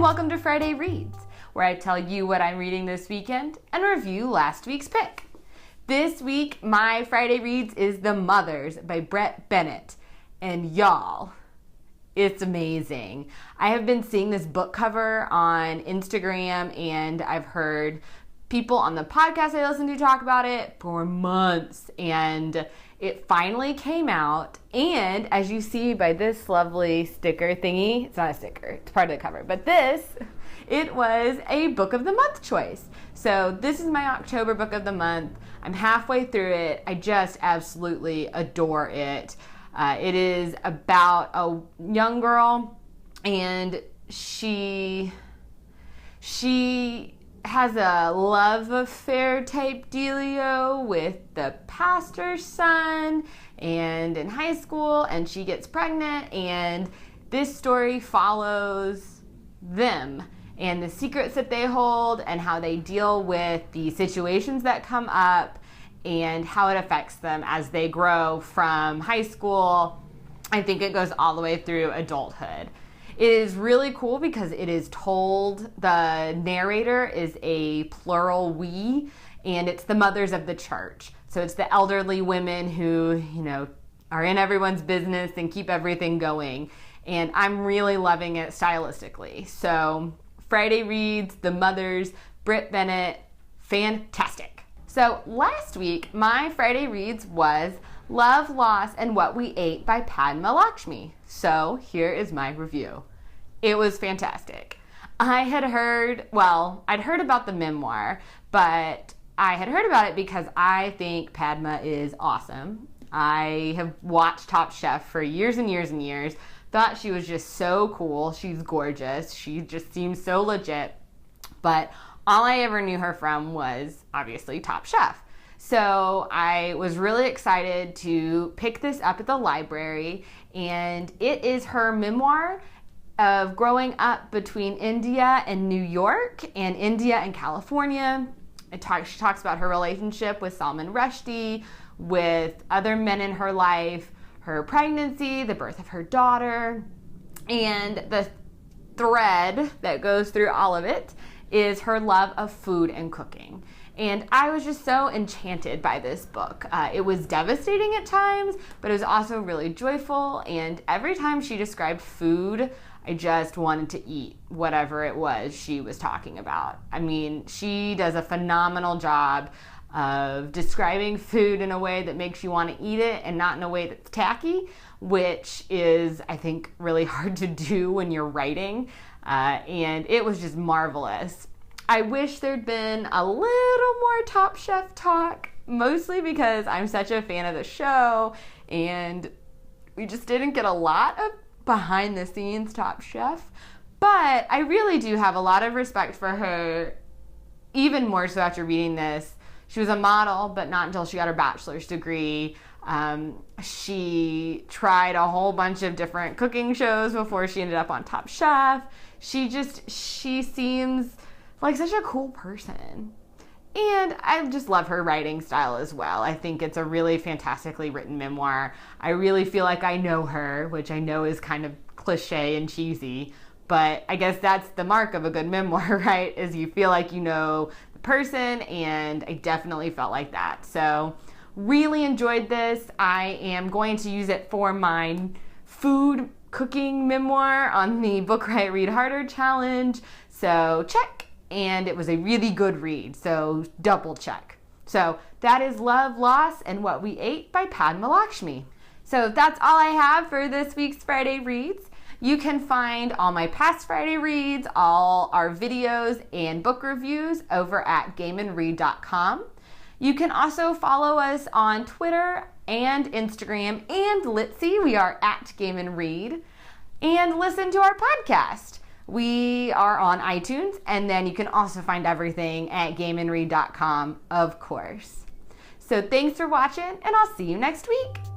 and welcome to Friday Reads, where I tell you what I'm reading this weekend and review last week's pick. This week, my Friday Reads is The Mothers by Brit Bennett, and y'all, it's amazing. I have been seeing this book cover on Instagram, and I've heard people on the podcast I listen to talk about it for months, and it finally came out. And as you see by this lovely sticker thingy, it's not a sticker, it's part of the cover, but it was a Book of the Month choice. So this is my October Book of the Month. I'm halfway through it. I just absolutely adore it. It is about a young girl, and she has a love affair type dealio with the pastor's son, and in high school, and she gets pregnant, and this story follows them and the secrets that they hold and how they deal with the situations that come up and how it affects them as they grow from high school. I think it goes all the way through adulthood. It is really cool because it is told, the narrator is a plural we, and it's the mothers of the church. So it's the elderly women who, are in everyone's business and keep everything going. And I'm really loving it stylistically. So Friday Reads, The Mothers, Brit Bennett, fantastic. So last week, my Friday Reads was Love, Loss, and What We Ate by Padma Lakshmi. So here is my review. It was fantastic. I'd heard about the memoir, but I had heard about it because I think Padma is awesome. I have watched Top Chef for years and years and years. Thought she was just so cool. She's gorgeous. She just seems so legit. But all I ever knew her from was obviously Top Chef. So I was really excited to pick this up at the library, and it is her memoir of growing up between India and New York and India and California. She talks about her relationship with Salman Rushdie, with other men in her life, her pregnancy, the birth of her daughter, and the thread that goes through all of it is her love of food and cooking. And I was just so enchanted by this book. It was devastating at times, but it was also really joyful, and every time she described food, I just wanted to eat whatever it was she was talking about. I mean, she does a phenomenal job of describing food in a way that makes you want to eat it and not in a way that's tacky, which is, I think, really hard to do when you're writing. And it was just marvelous. I wish there'd been a little more Top Chef talk, mostly because I'm such a fan of the show, and we just didn't get a lot of behind the scenes Top Chef. But I really do have a lot of respect for her, even more so after reading this. She was a model, but not until she got her bachelor's degree. She tried a whole bunch of different cooking shows before she ended up on Top Chef. She seems like such a cool person. And I just love her writing style as well. I think it's a really fantastically written memoir. I really feel like I know her, which I know is kind of cliche and cheesy, but I guess that's the mark of a good memoir, right? Is you feel like you know the person, and I definitely felt like that. So really enjoyed this. I am going to use it for my food cooking memoir on the Book Right Read Harder challenge. So check. And it was a really good read, so double check. So that is Love, Loss, and What We Ate by Padma Lakshmi. So that's all I have for this week's Friday Reads. You can find all my past Friday Reads, all our videos and book reviews over at gameandread.com. You can also follow us on Twitter and Instagram and Litzy. We are at Game and Read. And listen to our podcast. We are on iTunes, and then you can also find everything at gameandread.com, of course. So thanks for watching, and I'll see you next week.